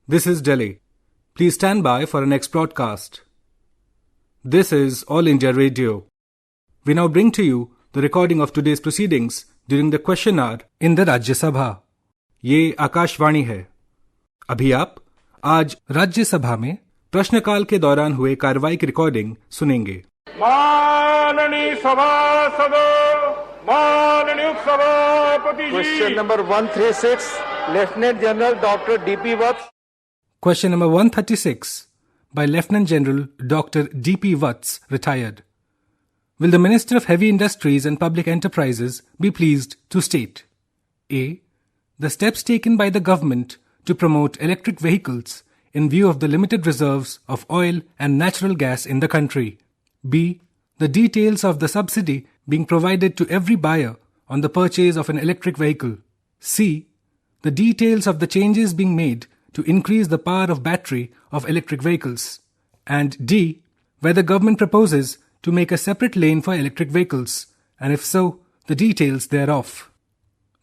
This is Delhi. Please stand by for our next broadcast. This is All India Radio. We now bring to you the recording of today's proceedings during the question hour in the Rajya Sabha. ये आकाशवाणी है. अभी आप आज राज्य सभा में प्रश्नकाल के दौरान हुए कार्रवाई की रिकॉर्डिंग सुनेंगे. माननीय सभासदों, माननीय सभापति जी. Question number 136, lieutenant general doctor D.P. Vats. Question number 136 by Lieutenant General Dr. D.P. Vats, retired. Will the Minister of Heavy Industries and Public Enterprises be pleased to state: A. The steps taken by the government to promote electric vehicles in view of the limited reserves of oil and natural gas in the country. B. The details of the subsidy being provided to every buyer on the purchase of an electric vehicle. C. The details of the changes being made to increase the power of battery of electric vehicles. And D. Whether government proposes to make a separate lane for electric vehicles, and if so, the details thereof.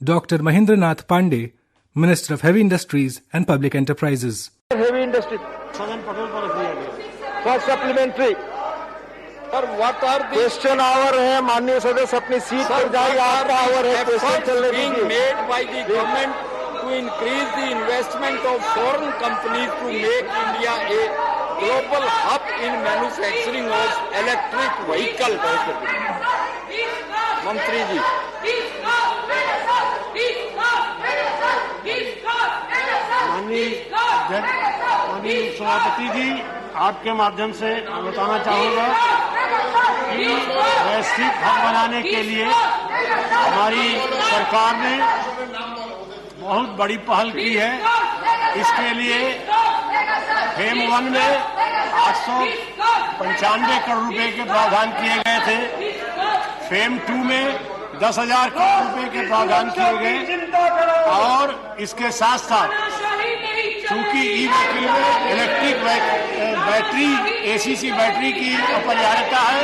Dr. Mahendranath Pandey, Minister of Heavy Industries and Public Enterprises. Heavy industry. For supplementary. Sir, what are the question hour है. माननीय सदस्य अपनी seat पर जाइए. आपका our है. Question चलने being दीजिए. made by the government to increase the investment of foreign companies to make India a global hub in manufacturing of electric vehicles. मंत्री जी. माननीय सभापति जी, आपके माध्यम से बताना चाहूँगा कि वैश्विक हब बनाने के लिए हमारी सरकार ने बहुत बड़ी पहल की है. इसके लिए फेम 1 में 895 करोड़ रुपए के प्रावधान किए गए थे. फेम 2 में 10,000 करोड़ रुपए के प्रावधान किए गए. और इसके साथ साथ चूंकि ई व्हीकल में इलेक्ट्रिक बैटरी ACC बैटरी की अपरिहार्यता है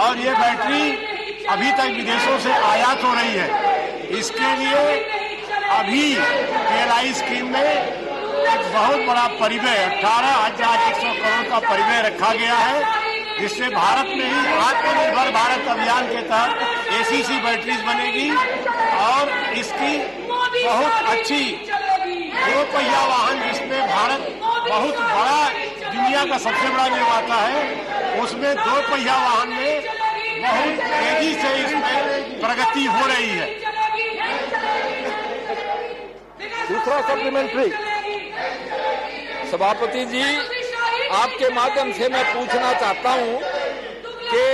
और ये बैटरी अभी तक विदेशों से आयात हो रही है. इसके लिए अभी PLI स्कीम में एक बहुत बड़ा परिव्यय 18,100 करोड़ का परिव्यय रखा गया है, जिससे भारत में ही आत्मनिर्भर भारत अभियान के तहत ACC बैटरीज बनेगी और इसकी बहुत अच्छी 2 पहिया वाहन, जिसमें भारत बहुत बड़ा दुनिया का सबसे बड़ा निर्माता है, उसमें 2 पहिया वाहन में बहुत तेजी से इसमें प्रगति हो रही है. दूसरा सप्लीमेंट्री. सभापति जी, आपके माध्यम से मैं पूछना चाहता हूं कि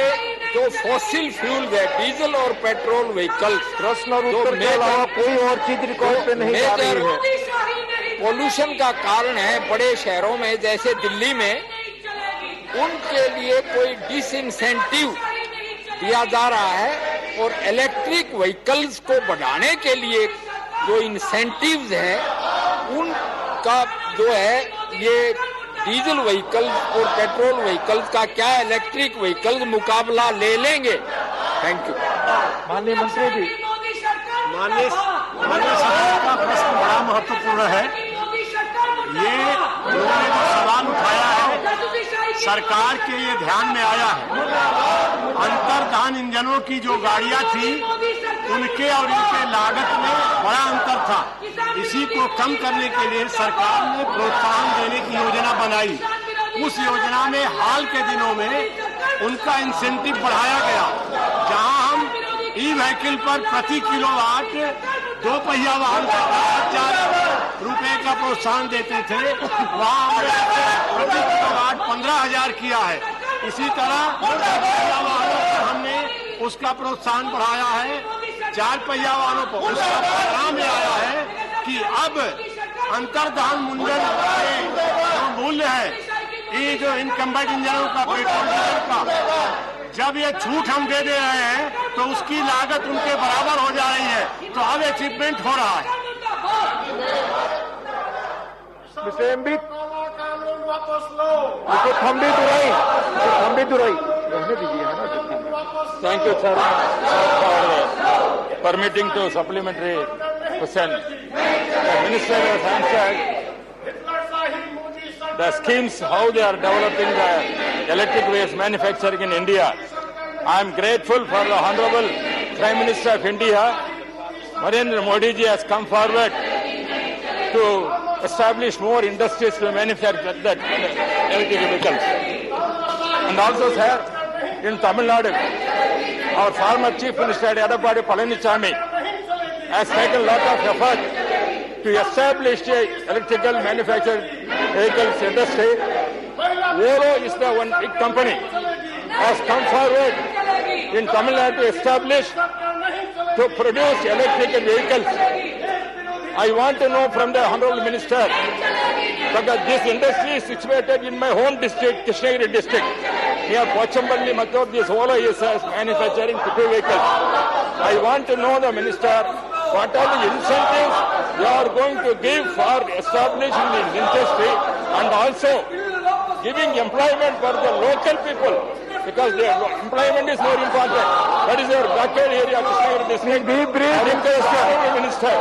जो फॉसिल फ्यूल है, डीजल और पेट्रोल व्हीकल्स, प्रश्न और उत्तर के अलावा कोई और चीज रिकॉर्ड पे नहीं आ रही है. पोल्यूशन का कारण है बड़े शहरों में जैसे दिल्ली में, उनके लिए कोई डिसइंसेंटिव दिया जा रहा है और इलेक्ट्रिक व्हीकल्स को बढ़ाने के लिए जो इंसेंटिव्स हैं उनका जो है ये डीजल व्हीकल्स और पेट्रोल व्हीकल्स का क्या इलेक्ट्रिक व्हीकल्स मुकाबला ले लेंगे? Thank you. माननीय मंत्री जी. माननीय सदस्य का प्रश्न बड़ा महत्वपूर्ण है. ये उन्होंने जो सवाल उठाया है, सरकार के ये ध्यान में आया है. अंतर्दहन इंजनों की जो गाड़ियां थी, उनके और इनके लागत में बड़ा अंतर था. इसी को कम करने के लिए सरकार ने प्रोत्साहन देने की योजना बनाई. उस योजना में हाल के दिनों में उनका इंसेंटिव बढ़ाया गया. जहां हम ई व्हीकल पर प्रति किलोवाट 2 पहिया वाहन का 10,000 रुपए का प्रोत्साहन देते थे, वहां प्रति किलोवाट 15,000 किया है. इसी तरह 2 पहिया वाहनों पर हमने उसका प्रोत्साहन बढ़ाया है. 4 पहिया वाहनों पर उसका परिणाम में आया है कि अब अंतर्दहन मुंजन के जो मूल्य है, ये जो इनकम्बेंट इंजनों का, पेट्रोल डीजल का, जब ये छूट हम दे रहे हैं तो उसकी लागत उनके बराबर हो जा रही है. तो अब अचीवमेंट हो रहा है. Thank you, sir, for permitting to supplementary question. The Minister has answered the schemes, how they are developing the electric waste manufacturing in India. I am grateful for the Honorable Prime Minister of India, Narendra Modi ji, has come forward to establish more industries to manufacture that electric vehicles. And also, sir, in Tamil Nadu, our former Chief Minister Edappadi Palaniswamy has taken a lot of effort to establish the electrical manufacturing vehicles industry. Volvo is the one big company has come forward in Tamil Nadu to establish, to produce electrical vehicles. I want to know from the Honorable Minister, because this industry is situated in my home district, Krishnagiri district, near Pochampalli, Mathur, this Volvo is manufacturing two vehicles. I want to know the Minister, what are the incentives you are going to give for establishing this industry and also giving employment for the local people, because the employment is more important. That is your backyard area, Krishnagiri district. I request the Minister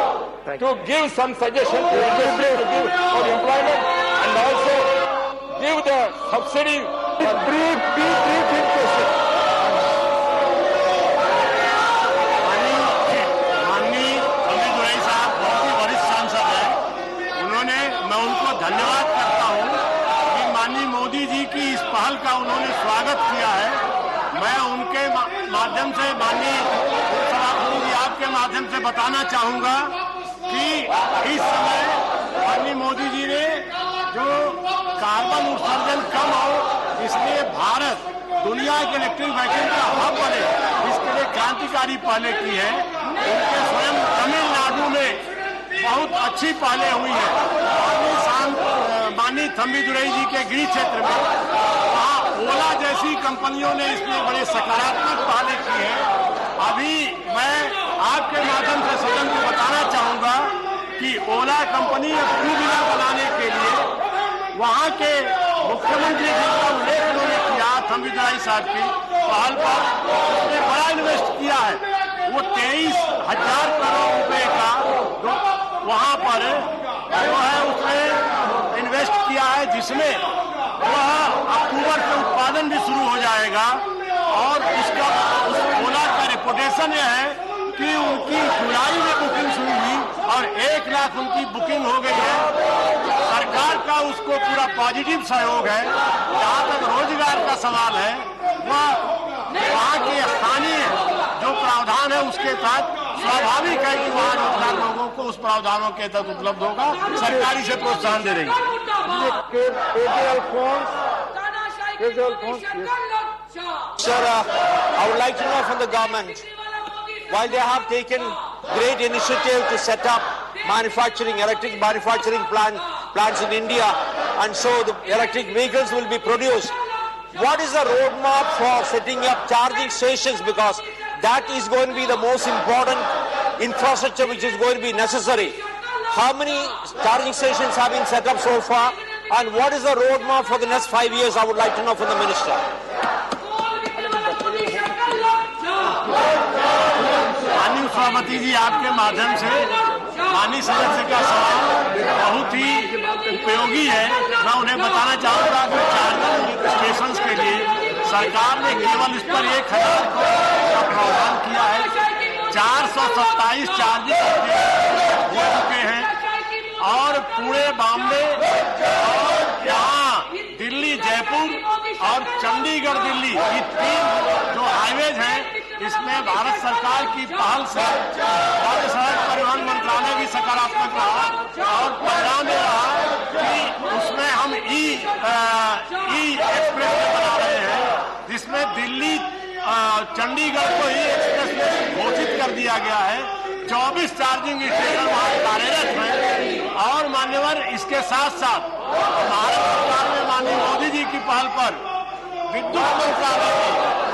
to give some suggestions to industry to give for employment and also give the subsidy. Brief question. माननीय अमित दुराई साहब बहुत ही वरिष्ठ सांसद हैं। मैं उनको धन्यवाद करता हूं कि माननीय मोदी जी की इस पहल का उन्होंने स्वागत किया है। मैं उनके माध्यम से माननीय सभापति जी आपके माध्यम से बताना चाहूंगा कि इस समय माननीय मोदी जी ने जो कार्बन उत्सर्जन कम हो, इसलिए भारत दुनिया के इलेक्ट्रिक व्हीकल का हब बने, इसके लिए क्रांतिकारी पहले की है। उनके स्वयं तमिलनाडु में बहुत अच्छी पहले हुई है। माननीय थम्बीदुरई जी के गृह क्षेत्र में वहाँ ओला जैसी कंपनियों ने इसमें बड़े सकारात्मक पहले की है। अभी मैं आपके माध्यम से सदन को बताना चाहूंगा कि ओला कंपनी टू व्हीलर बनाने के लिए वहाँ के मुख्यमंत्री जी का उल्लेख उन्होंने किया, थम्बीदुरई साहब की पहल पर उसने बड़ा इन्वेस्ट किया है। वो 23,000 करोड़ रुपए का वहाँ पर जो है उसने इन्वेस्ट किया है, जिसमें वह अक्टूबर से उत्पादन भी शुरू हो जाएगा। और उसका उस ओला का रेपुटेशन यह है कि उनकी जुलाई में बुकिंग शुरू हुई और 1 लाख उनकी बुकिंग हो गई है। सरकार का उसको पूरा पॉजिटिव सहयोग है। जहाँ तक रोजगार का सवाल है, वह वहाँ के स्थानीय जो प्रावधान है उसके साथ स्वाभाविक है कि वहाँ रोजगार लोगों को उस प्रावधानों के तहत उपलब्ध होगा। सरकारी से प्रोत्साहन दे रही है। Sir, I would like to know from the government, while they have taken great initiative to set up electric manufacturing plants in India, and so the electric vehicles will be produced, what is the roadmap for setting up charging stations? Because that is going to be the most important infrastructure which is going to be necessary. How many charging stations have been set up so far, and what is the roadmap for the next 5 years? I would like to know from the Minister. माननीय सभापति जी, आपके माध्यम से माननीय सदस्य का सवाल बहुत ही उपयोगी है। मैं उन्हें बताना चाहूंगा कि चार्जिंग स्टेशन के लिए सरकार ने केवल इस पर 1,000 करोड़ का प्रावधान किया है। 427 चार्जिंग स्टेशन हो चुके हैं और पूरे बॉम्बे और यहाँ दिल्ली, जयपुर और चंडीगढ़ दिल्ली, ये 3 जो हाईवेज हैं, इसमें भारत सरकार की पहल से राज्य सड़क परिवहन मंत्रालय भी सकारात्मक रहा और परिणाम यह रहा कि उसमें हम ई एक्सप्रेस बना रहे हैं, जिसमें दिल्ली चंडीगढ़ को ई एक्सप्रेस घोषित कर दिया गया है। 24 चार्जिंग स्टेशन वहाँ कार्यरत हैं और मान्यवर इसके साथ साथ भारत सरकार ने माननीय मोदी जी की पहल पर विद्युत मंत्रालय ने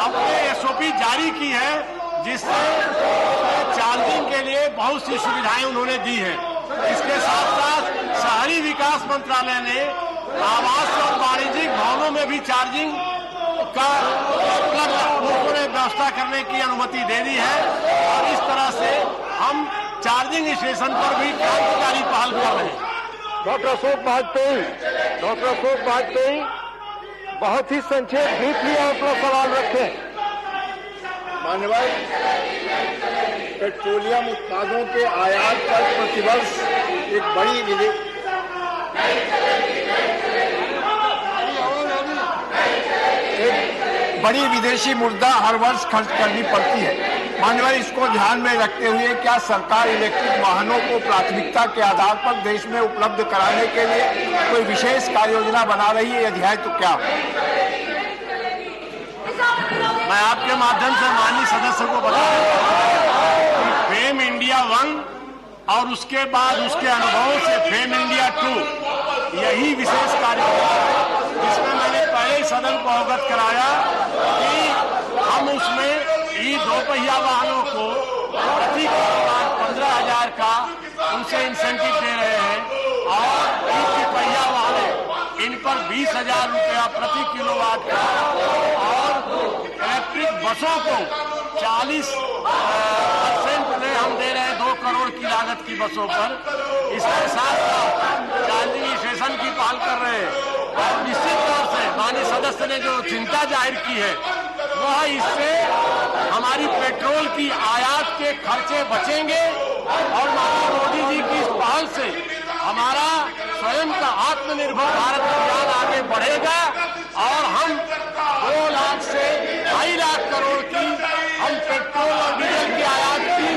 अपने एसओपी जारी की है, जिससे चार्जिंग के लिए बहुत सी सुविधाएं उन्होंने दी हैं। इसके साथ साथ शहरी विकास मंत्रालय ने आवास और वाणिज्यिक भवनों में भी चार्जिंग का उन्होंने व्यवस्था करने की अनुमति दे दी है और इस तरह से हम चार्जिंग स्टेशन पर भी क्रांतिकारी पहल कर रहे हैं। डॉक्टर अशोक वाजपेयी बहुत ही संक्षेप ब्रीफली अपना सवाल रखें। माननीय पेट्रोलियम उत्पादों के आयात पर प्रतिवर्ष एक बड़ी विदेशी मुद्रा हर वर्ष खर्च करनी पड़ती है। माननीय इसको ध्यान में रखते हुए क्या सरकार इलेक्ट्रिक वाहनों को प्राथमिकता के आधार पर देश में उपलब्ध कराने के लिए कोई विशेष कार्य योजना बना रही है? यदि है तो क्या? मैं आपके माध्यम से माननीय सदस्य को बता देता हूं, फेम इंडिया 1 और उसके बाद उसके अनुभवों से फेम इंडिया 2 यही विशेष कार्य है, जिसमें मैंने पहले ही सदन को अवगत कराया कि हम उसमें दो पहिया वाहनों को प्रति किलोवाट 15,000 का उनसे इंसेंटिव दे रहे हैं और पहिया वाहन इन पर 20,000 रुपया प्रति किलोवाट का और इलेक्ट्रिक बसों को 40% में हम दे रहे हैं 2 करोड़ की लागत की बसों पर। इसके साथ चार्जिंग स्टेशन की पहल कर रहे हैं और निश्चित तौर से माननीय सदस्य ने जो चिंता जाहिर की है वह इससे हमारी पेट्रोल की आयात के खर्चे बचेंगे और माननीय मोदी जी की इस पहल से हमारा स्वयं का आत्मनिर्भर भारत अभियान आगे बढ़ेगा और हम 2 लाख से 2.5 लाख करोड़ की हम पेट्रोल और डीजल की आयात की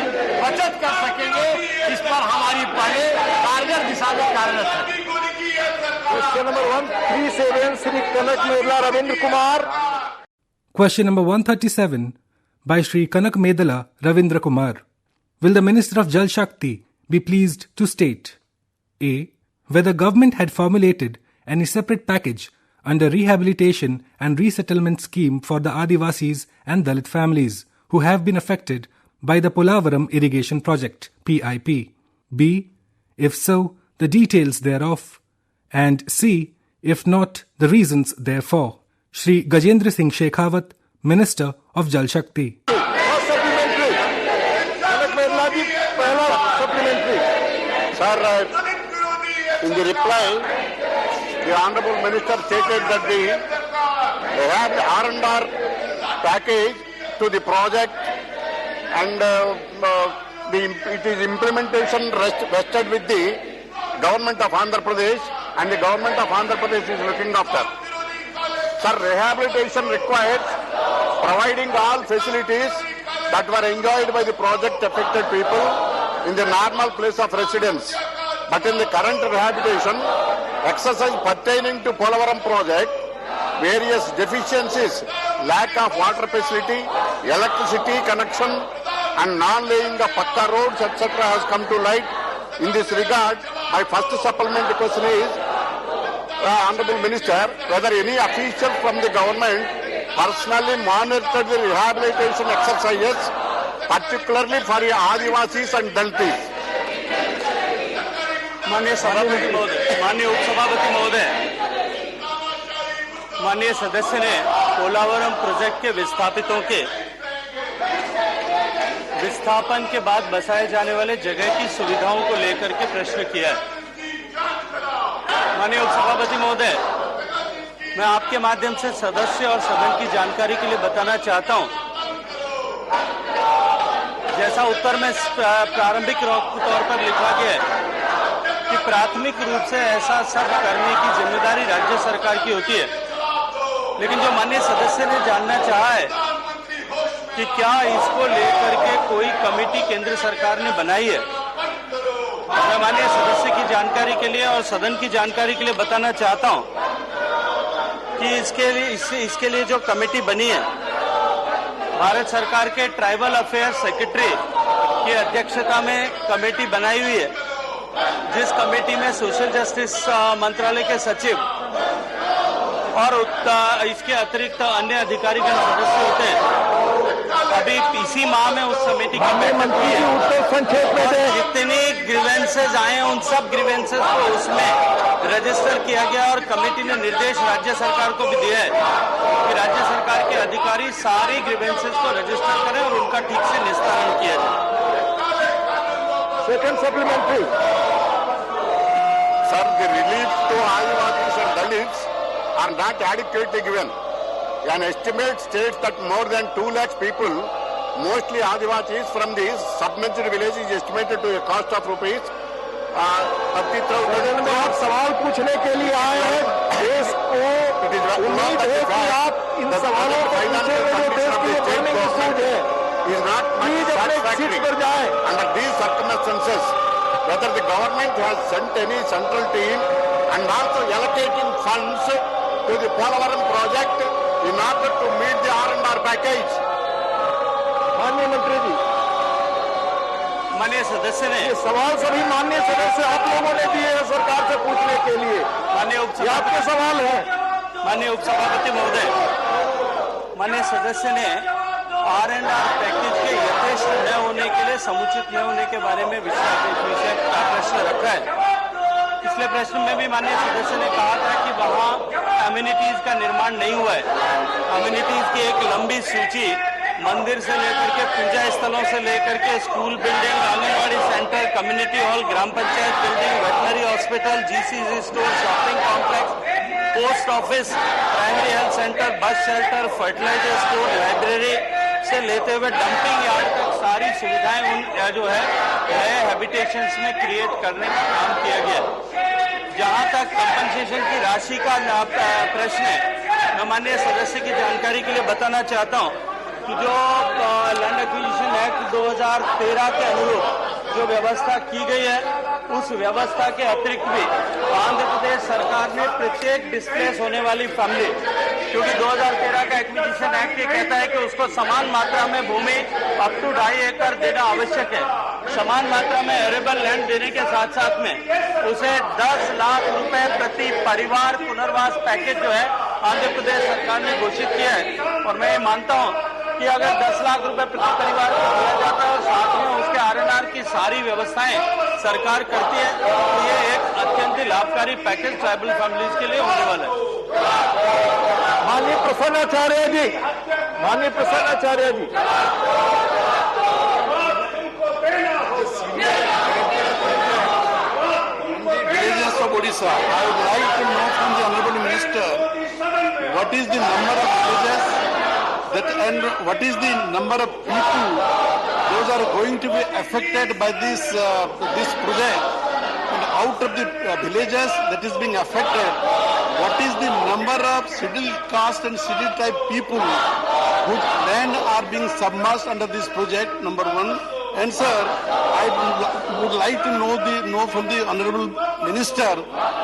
बचत कर सकेंगे। इस पर हमारी पहले कारगर दिशा में कार्यरत है। Question number 137 Shri Kanak मेदला Ravindra Kumar. Question number 137 by Shri Kanak Medala Ravindra Kumar. Will the Minister of Jal Shakti be pleased to state A. Whether government had formulated any separate package under rehabilitation and resettlement scheme for the Adivasis and Dalit families who have been affected by the Polavaram Irrigation Project PIP. B. If so, the details thereof. And C. If not, the reasons therefore. Shri Gajendra Singh Shekhawat, Minister of Jal Shakti. Sir, in the reply, the Honorable Minister stated that they have the R&R package to the project and it is implementation vested with the Government of Andhra Pradesh and the Government of Andhra Pradesh is looking after. Sir, rehabilitation requires providing all facilities that were enjoyed by the project affected people in the normal place of residence. But in the current rehabilitation exercise pertaining to Polavaram project, various deficiencies, lack of water facility, electricity connection and non-laying of pakka roads etc. has come to light. In this regard, my first supplementary question is, Honorable Minister, whether any official from the government personally monitored the rehabilitation exercises, particularly for the Adivasis and Dalits. माननीय सभापति महोदय, माननीय उपसभापति महोदय, माननीय सदस्य ने Polavaram project के विस्थापितों के विस्थापन के बाद बसाए जाने वाले जगह की सुविधाओं को लेकर के प्रश्न किया है। माननीय उपसभापति महोदय, मैं आपके माध्यम से सदस्य और सदन की जानकारी के लिए बताना चाहता हूं, जैसा उत्तर में प्रारंभिक तौर पर लिखा गया है कि प्राथमिक रूप से ऐसा सब करने की जिम्मेदारी राज्य सरकार की होती है, लेकिन जो माननीय सदस्य ने जानना चाहा है कि क्या इसको लेकर के कोई कमेटी केंद्र सरकार ने बनाई है, मैं माननीय सदस्य की जानकारी के लिए और सदन की जानकारी के लिए बताना चाहता हूं कि इसके लिए जो कमेटी बनी है, भारत सरकार के ट्राइबल अफेयर सेक्रेटरी की अध्यक्षता में कमेटी बनाई हुई है, जिस कमेटी में सोशल जस्टिस मंत्रालय के सचिव और इसके अतिरिक्त अन्य अधिकारीगण सदस्य होते हैं। अभी इसी माह में उस कमेटी की बैठक हुई है और जितनी ग्रीवेंसेज आए हैं उन सब ग्रीवेंसेज को उसमें रजिस्टर किया गया और कमेटी ने निर्देश राज्य सरकार को भी दिया है कि राज्य सरकार के अधिकारी सारी ग्रीवेंसेज को रजिस्टर करें और उनका ठीक से निस्तारण किया जाए। Second supplementary Sir, the relief to Adivasis and Dalits are not adequately given. An estimate states that more than 2 lakh people, mostly Adivasis from these submerged villages, is estimated to a cost of rupees 30,000. आप सवाल पूछने के लिए आए हैं, देश को उम्मीद है कि आप इन सवालों को पूछेंगे जो देश के लिए बढ़ने की सूझ है। Is not प्लीज अपने सीट पर जाएं। Under these circumstances, whether the government has sent any central team and also allocating funds to the Polavaram project in order to meet the R&R package. माननीय मंत्री जी, माननीय सदस्य ने ये सवाल सभी माननीय सदस्य आप लोगों ने दिए हैं सरकार से पूछने के लिए। माननीय ये आपके सवाल है। माननीय उपसभापति महोदय, माननीय सदस्य ने R&R पैकेज के यथेष्ट न होने के लिए, समुचित न होने के बारे में विषय का प्रश्न रखा है। पिछले प्रश्न में भी माननीय सदस्य ने कहा था कि वहाँ कम्युनिटीज का निर्माण नहीं हुआ है। कम्युनिटीज की एक लंबी सूची, मंदिर से लेकर के पूजा स्थलों से लेकर के school building, anganwadi centre, community hall, ग्राम panchayat building, veterinary hospital, GCC store, shopping complex, post office, primary health centre, bus shelter, fertiliser store, library से लेते हुए डंपिंग यार्ड तक सारी सुविधाएं उन जो है नए हैबिटेशंस में क्रिएट करने का काम किया गया। जहां तक कंपनसेशन की राशि का प्रश्न है, मैं माननीय सदस्य की जानकारी के लिए बताना चाहता हूं कि जो लैंड एक्विजिशन एक्ट 2013 के अनुरूप जो व्यवस्था की गई है, उस व्यवस्था के अतिरिक्त भी आंध्र प्रदेश सरकार ने प्रत्येक डिस्प्लेस होने वाली फैमिली, क्योंकि 2013 का एक्विजिशन एक्ट ये कहता है कि उसको समान मात्रा में भूमि अप टू 2.5 एकड़ देना आवश्यक है। समान मात्रा में एरेबल लैंड देने के साथ साथ में उसे 10 लाख रुपए प्रति परिवार पुनर्वास पैकेज जो है आंध्र प्रदेश सरकार ने घोषित किया है। और मैं ये मानता हूँ कि अगर 10 लाख रुपए प्रति परिवार को दिया जाता है और साथ में उसके R&R की सारी व्यवस्थाएं सरकार करती है, तो ये एक अत्यंत लाभकारी पैकेज ट्राइबल फैमिलीज के लिए होने वाला है। माननीय प्रसन्नाचार्य जी, माननीय प्रसन्नाचार्य जी, Villages of Odisha, I would like to know from the Honorable Minister, what is the number of villages and what is the number of people those are going to be affected by this project, and out of the villages that is being affected, what is the number of scheduled caste and scheduled type people whose land are being submerged under this project, number one. And sir, I would like to know from the Honorable Minister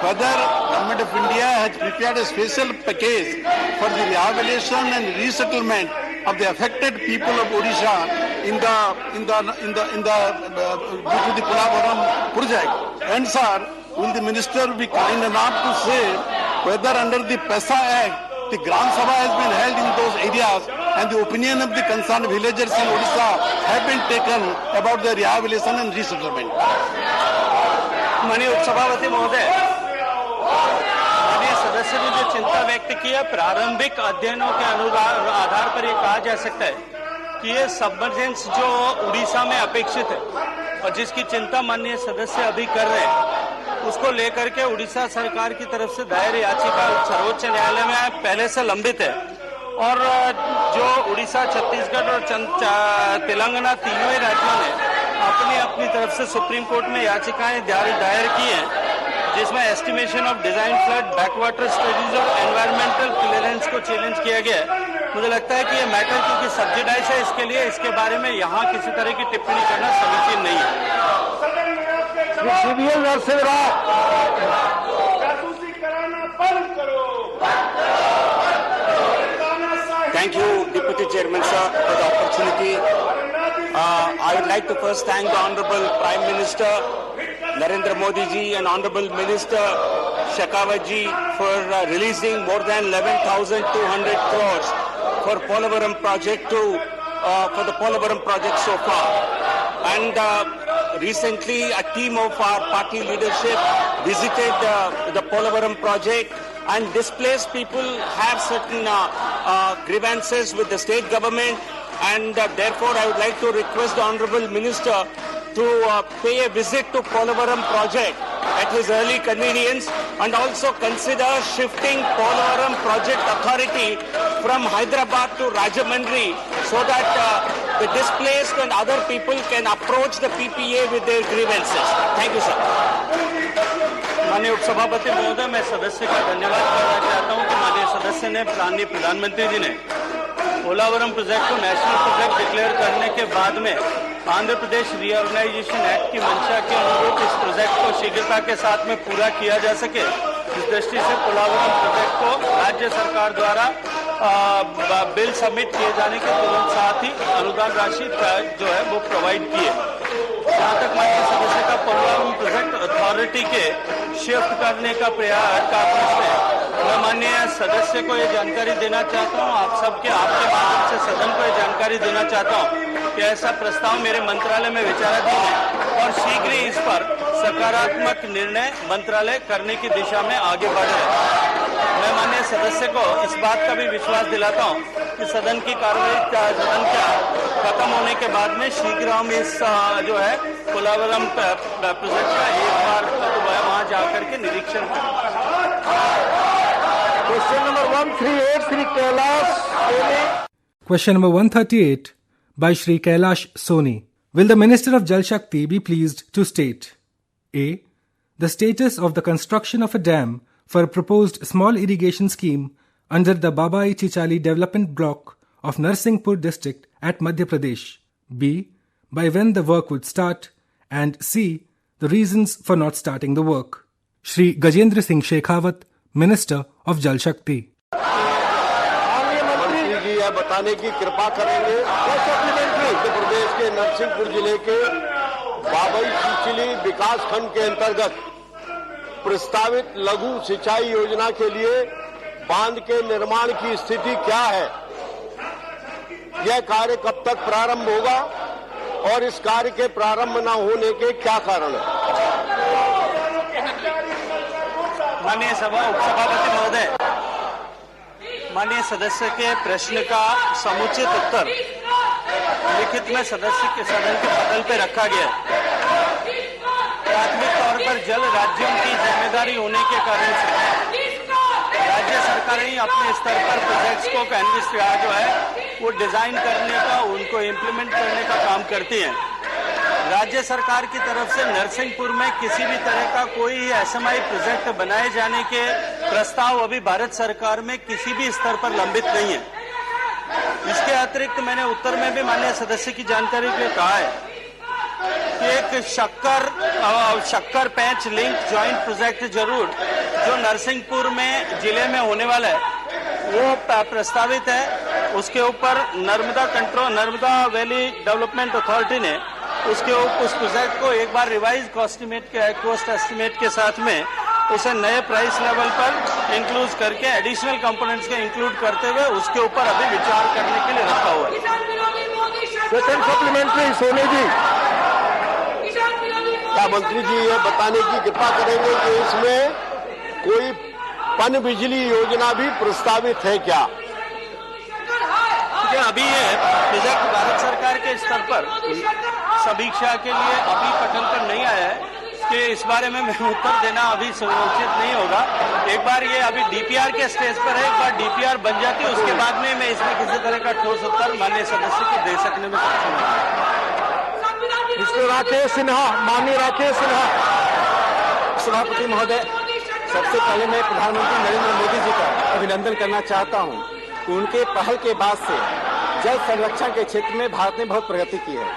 whether Government of India has prepared a special package for the rehabilitation and resettlement of the affected people of Odisha due to the Polavaram project. And sir, will the minister be kind enough to say whether under the PESA Act the Gram Sabha has been held in those areas and the opinion of the concerned villagers in Odisha have been taken about the rehabilitation and resettlement. माननीय उपसभापति महोदय, माननीय सदस्य ने जो चिंता व्यक्त की है, प्रारंभिक अध्ययनों के आधार पर यह कहा जा सकता है कि ये सबमर्जेंस जो उड़ीसा में अपेक्षित है और जिसकी चिंता माननीय सदस्य अभी कर रहे हैं, उसको लेकर के उड़ीसा सरकार की तरफ से दायर याचिका सर्वोच्च न्यायालय में पहले से लंबित है। और जो उड़ीसा, छत्तीसगढ़ और तेलंगाना तीनों ही राज्यों ने अपनी अपनी तरफ से सुप्रीम कोर्ट में याचिकाएं दायर की हैं, जिसमें estimation of design flood, backwater studies और एनवायरमेंटल क्लियरेंस को चैलेंज किया गया है। मुझे लगता है कि ये मैटर क्योंकि सब्सिडाइज है, इसके लिए इसके बारे में यहाँ किसी तरह की टिप्पणी करना समीचीन नहीं है। CBL Narasimha Rao, Thank you, Deputy Chairman, sir, for the opportunity. I would like to first thank the Honorable Prime Minister Narendra Modi ji and Honorable Minister Shekhawat ji for releasing more than 11,200 crores for Polavaram project for the Polavaram project so far. And recently, a team of our party leadership visited the Polavaram project, and displaced people have certain grievances with the state government, and therefore I would like to request the Honorable Minister to pay a visit to Polavaram project at his early convenience, and also consider shifting Polavaram Project Authority from Hyderabad to Rajahmundry so that the displaced and other people can approach the PPA with their grievances. Thank you, sir. माननीय उपसभापति महोदय, मैं सदस्य का धन्यवाद करना चाहता हूं कि माननीय सदस्य ने माननीय प्रधानमंत्री जी ने पोलावरम प्रोजेक्ट को नेशनल प्रोजेक्ट डिक्लेयर करने के बाद में आंध्र प्रदेश रीऑर्गेनाइजेशन एक्ट की मंशा के अनुरूप इस प्रोजेक्ट को शीघ्रता के साथ में पूरा किया जा सके, इस दृष्टि से पोलावरम प्रोजेक्ट को राज्य सरकार द्वारा बिल सबमिट किए जाने के तुरंत साथ ही अनुदान राशि जो है वो प्रोवाइड किए। जहाँ तक माननीय सदस्य का पोलावरम प्रोजेक्ट अथॉरिटी के शिफ्ट करने का प्रयास का प्रश्न है, मैं माननीय सदस्य को ये जानकारी देना चाहता हूँ, आप सबके आपके माध्यम से सदन को ये जानकारी देना चाहता हूँ कि ऐसा प्रस्ताव मेरे मंत्रालय में विचाराधीन है और शीघ्र ही इस पर सकारात्मक निर्णय मंत्रालय करने की दिशा में आगे बढ़ रहे हैं। मैं माननीय सदस्य को इस बात का भी विश्वास दिलाता हूँ कि सदन की कार्रवाई सदन का खत्म होने के बाद में शीघ्र हम इस जो है पोलावरम प्रोजेक्ट का एक बार वहां जाकर के निरीक्षण करें। Question number 138, Shri Kailash Soni. Question number 138 by Shri Kailash Soni. Will the Minister of Jal Shakti be pleased to state A. The status of the construction of a dam for a proposed small irrigation scheme under the Babai Chichali development block of Narsinghpur district at Madhya Pradesh. B. By when the work would start. And C. The reasons for not starting the work. Shri Gajendra Singh Shekhawat, Minister of Jal Shakti. मंत्री जी यह बताने की कृपा करेंगे मध्य प्रदेश के नरसिंहपुर जिले के बाबई चिचली विकास खंड के अंतर्गत प्रस्तावित लघु सिंचाई योजना के लिए बांध के निर्माण की स्थिति क्या है, यह कार्य कब तक प्रारंभ होगा और इस कार्य के प्रारंभ न होने के क्या कारण है। माननीय उपसभापति महोदय, माननीय सदस्य के प्रश्न का समुचित उत्तर लिखित में सदन के पटल पर रखा गया है। प्राथमिक तौर पर जल राज्यों की जिम्मेदारी होने के कारण से राज्य सरकारें ही अपने स्तर पर प्रोजेक्ट्स को कैनवस जो है वो डिजाइन करने का, उनको इम्प्लीमेंट करने का काम करती हैं। राज्य सरकार की तरफ से नरसिंहपुर में किसी भी तरह का कोई एसएमआई प्रोजेक्ट बनाए जाने के प्रस्ताव अभी भारत सरकार में किसी भी स्तर पर लंबित नहीं है। इसके अतिरिक्त मैंने उत्तर में भी माननीय सदस्य की जानकारी के लिए कहा है कि एक शक्कर पैंच लिंक जॉइंट प्रोजेक्ट जरूर जो नरसिंहपुर में जिले में होने वाला है वो प्रस्तावित है। उसके ऊपर नर्मदा वैली डेवलपमेंट अथॉरिटी ने उस प्रोजेक्ट को एक बार रिवाइज कॉस्ट एस्टिमेट के साथ में उसे नए प्राइस लेवल पर इंक्लूड करके एडिशनल कंपोनेंट्स के इंक्लूड करते हुए उसके ऊपर अभी विचार करने के लिए रखा हुआ है। सेकंड सप्लीमेंट्री सोनी जी, क्या मंत्री जी ये बताने की कृपा करेंगे कि इसमें कोई पन बिजली योजना भी प्रस्तावित है क्या? अभी ये प्रोजेक्ट भारत सरकार के स्तर पर समीक्षा के लिए अभी पटल पर नहीं आया है कि इस बारे में मैं उत्तर देना अभी समुचित नहीं होगा। एक बार ये अभी डीपीआर के स्टेज पर है, एक बार डीपीआर बन जाती है उसके बाद में मैं इसमें किसी तरह का ठोस उत्तर माननीय सदस्य को दे सकने में सक्षम हूँ। मिस्टर राकेश सिन्हा, माननीय राकेश सिन्हा। सभापति महोदय, सबसे पहले मैं प्रधानमंत्री नरेंद्र मोदी जी का अभिनंदन करना चाहता हूं कि उनके पहल के बाद से जल संरक्षण के क्षेत्र में भारत ने बहुत प्रगति की है।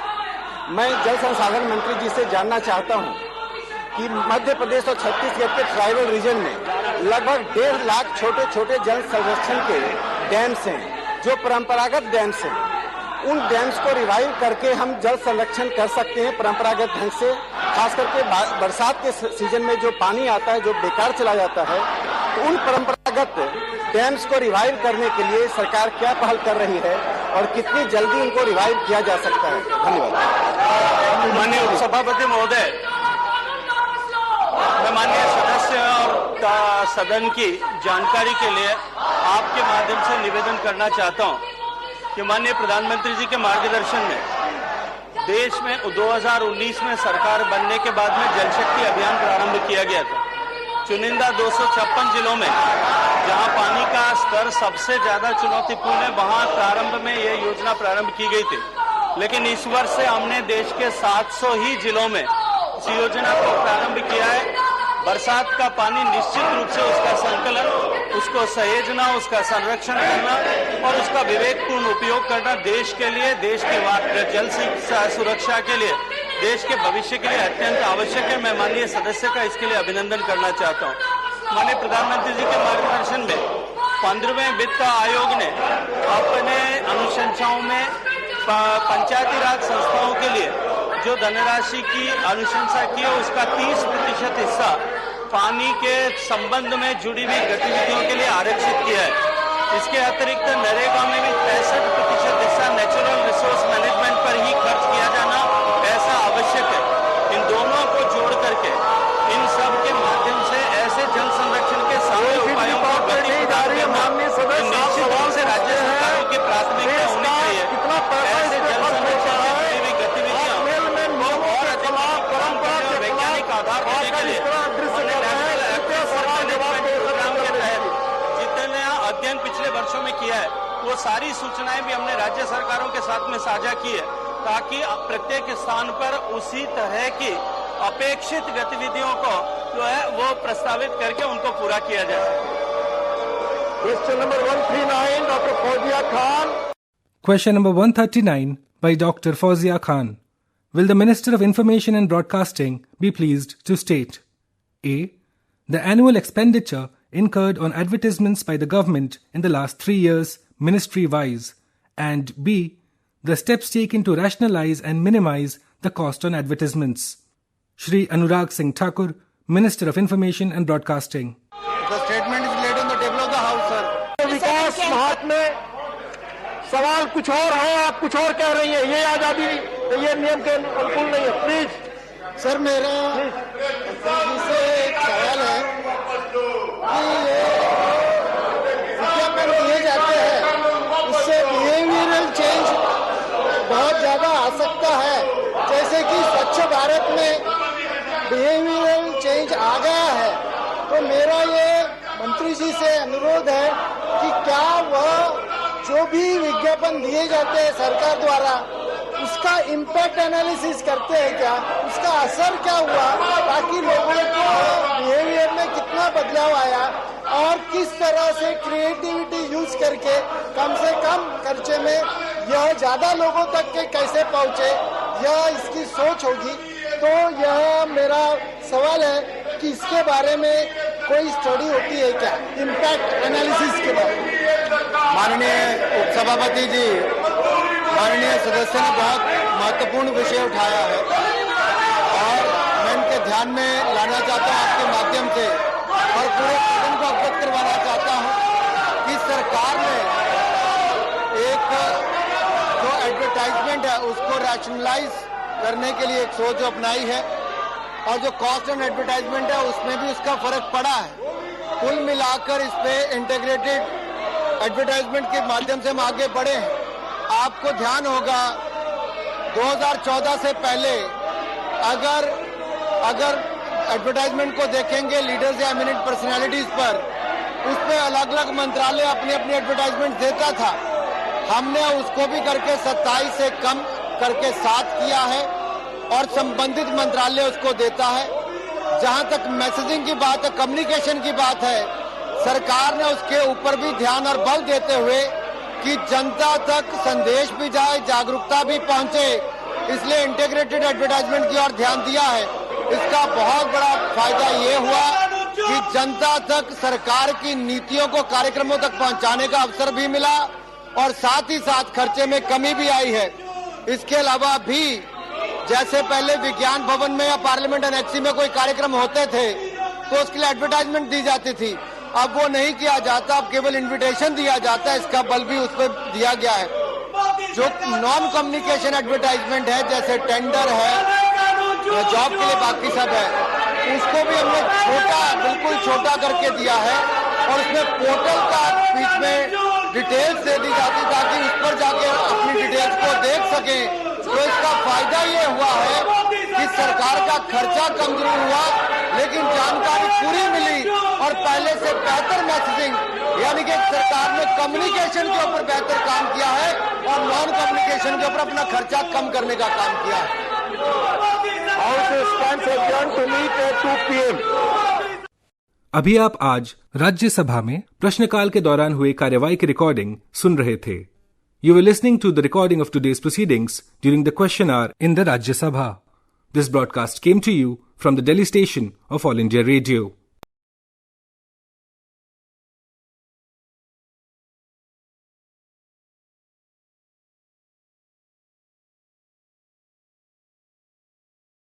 मैं जल संसाधन मंत्री जी से जानना चाहता हूं कि मध्य प्रदेश और छत्तीसगढ़ के ट्राइबल रीजन में लगभग 1.5 लाख छोटे छोटे जल संरक्षण के डैम्स हैं, जो परंपरागत डैम्स हैं। उन डैम्स को रिवाइव करके हम जल संरक्षण कर सकते हैं परंपरागत ढंग से। खास करके बरसात के सीजन में जो पानी आता है जो बेकार चला जाता है, तो उन परंपरागत डैम्स को रिवाइव करने के लिए सरकार क्या पहल कर रही है और कितनी जल्दी उनको रिवाइव किया जा सकता है? धन्यवाद। माननीय उपसभापति महोदय, मैं माननीय सदस्य और सदन की जानकारी के लिए आपके माध्यम से निवेदन करना चाहता हूं कि माननीय प्रधानमंत्री जी के मार्गदर्शन में देश में 2019 में सरकार बनने के बाद में जल शक्ति अभियान प्रारंभ किया गया था। चुनिंदा 256 जिलों में जहां पानी का स्तर सबसे ज्यादा चुनौतीपूर्ण है, वहां प्रारंभ में यह योजना प्रारंभ की गई थी। लेकिन इस वर्ष से हमने देश के 700 ही जिलों में इस योजना को प्रारंभ किया है। बरसात का पानी निश्चित रूप से उसका संकलन, उसको सहेजना, उसका संरक्षण करना और उसका विवेकपूर्ण उपयोग करना देश के लिए, देश के जल सुरक्षा के लिए, देश के भविष्य के लिए अत्यंत आवश्यक है। मैं माननीय सदस्य का इसके लिए अभिनंदन करना चाहता हूँ। माननीय प्रधानमंत्री जी के मार्गदर्शन में 15वें वित्त आयोग ने अपने अनुशंसाओं में पंचायती राज संस्थाओं के लिए जो धनराशि की अनुशंसा की है उसका 30% हिस्सा पानी के संबंध में जुड़ी हुई गतिविधियों के लिए आरक्षित किया है। इसके अतिरिक्त नरेगा में भी 65% हिस्सा नेचुरल रिसोर्स मैनेजमेंट पर ही खर्च किया जाना ऐसा आवश्यक है। इन दोनों को जोड़ करके इन सब के माध्यम से ऐसे जल संरक्षण के सारे उपायों को गति प्रदान करना निश्चित रूप से राज्य सरकारों की प्राथमिकता होनी चाहिए। ऐसे जल संरक्षण से जुड़ी हुई गतिविधियां और अधिक वैज्ञानिक आधार देने के लिए नेशनल एक्वेफर मैनेजमेंट प्रोग्राम के तहत जितने अध्ययन पिछले वर्षों में किया है वो सारी सूचनाएं भी हमने राज्य सरकारों के साथ में साझा की है, ताकि प्रत्येक स्थान पर उसी तरह की अपेक्षित गतिविधियों को जो है वो प्रस्तावित करके उनको पूरा किया जाए। Question number 139, doctor Fauzia Khan. Question number 139 by Dr. Fawzia Khan. Will the Minister of Information and Broadcasting be pleased to state: A. The annual expenditure incurred on advertisements by the government in the last 3 years, ministry-wise, and B. The steps taken to rationalize and minimize the cost on advertisements. Shri Anurag Singh Thakur, Minister of Information and Broadcasting. The statement is laid on the table of the House, sir. विकास महात्मा सवाल कुछ और है, आप कुछ और कह रही हैं। ये आजादी ये नियम के अनुकूल नहीं है। प्लीज सर, मेरा से एक सवाल है कि ये विज्ञापन दिए जाते हैं, उससे बिहेवियरल चेंज बहुत ज्यादा आ सकता है। जैसे कि स्वच्छ भारत में बिहेवियरल चेंज आ गया है, तो मेरा ये मंत्री जी से अनुरोध है कि क्या वह जो भी विज्ञापन दिए जाते हैं सरकार द्वारा उसका इम्पैक्ट एनालिसिस करते हैं क्या, उसका असर क्या हुआ, ताकि लोगों को बिहेवियर में कितना बदलाव आया और किस तरह से क्रिएटिविटी यूज करके कम से कम खर्चे में यह ज्यादा लोगों तक के कैसे पहुंचे, यह इसकी सोच होगी। तो यह मेरा सवाल है कि इसके बारे में कोई स्टडी होती है क्या, इम्पैक्ट एनालिसिस के बारे में। माननीय उपसभापति जी, माननीय सदस्य ने बहुत महत्वपूर्ण विषय उठाया है और मैं इनके ध्यान में लाना चाहता हूं आपके माध्यम से और पूरे सदन को अवगत करवाना चाहता हूं कि सरकार ने एक जो एडवर्टाइजमेंट है उसको रैशनलाइज करने के लिए एक सोच अपनाई है और जो कॉस्ट एंड एडवर्टाइजमेंट है उसमें भी उसका फर्क पड़ा है। कुल मिलाकर इस पे इंटीग्रेटेड एडवर्टाइजमेंट के माध्यम से हम आगे बढ़े हैं। आपको ध्यान होगा 2014 से पहले अगर एडवर्टाइजमेंट को देखेंगे लीडर्स या एमिनेंट पर्सनालिटीज पर, उसमें अलग अलग मंत्रालय अपनी अपनी एडवर्टाइजमेंट देता था। हमने उसको भी करके 27 से कम करके 7 किया है और संबंधित मंत्रालय उसको देता है। जहां तक मैसेजिंग की बात है, कम्युनिकेशन की बात है, सरकार ने उसके ऊपर भी ध्यान और बल देते हुए कि जनता तक संदेश भी जाए, जागरूकता भी पहुंचे, इसलिए इंटीग्रेटेड एडवर्टाइजमेंट की ओर ध्यान दिया है। इसका बहुत बड़ा फायदा ये हुआ कि जनता तक सरकार की नीतियों को, कार्यक्रमों तक पहुंचाने का अवसर भी मिला और साथ ही साथ खर्चे में कमी भी आई है। इसके अलावा भी जैसे पहले विज्ञान भवन में या पार्लियामेंट एनेक्सी में कोई कार्यक्रम होते थे तो उसके लिए एडवर्टाइजमेंट दी जाती थी, अब वो नहीं किया जाता, अब केवल इनविटेशन दिया जाता है। इसका बल भी उस पर दिया गया है। जो नॉन कम्युनिकेशन एडवर्टाइजमेंट है, जैसे टेंडर है, जॉब के लिए बाकी सब है, उसको भी हमने छोटा, बिल्कुल छोटा करके दिया है और उसमें पोर्टल का बीच में डिटेल्स दे दी जाती ताकि उस पर जाके अपनी डिटेल्स को देख सकें। तो इसका फायदा ये हुआ है कि सरकार का खर्चा कम जरूर हुआ, लेकिन जानकारी पूरी मिली और पहले से बेहतर मैसेजिंग, यानी कि सरकार ने कम्युनिकेशन के ऊपर बेहतर काम किया है और नॉन कम्युनिकेशन के ऊपर अपना खर्चा कम करने का काम किया है। अभी आप आज राज्यसभा में प्रश्नकाल के दौरान हुए कार्यवाही की रिकॉर्डिंग सुन रहे थे। You were listening to the recording of today's proceedings during the question hour in the Rajya Sabha. This broadcast came to you from the Delhi station of All India Radio.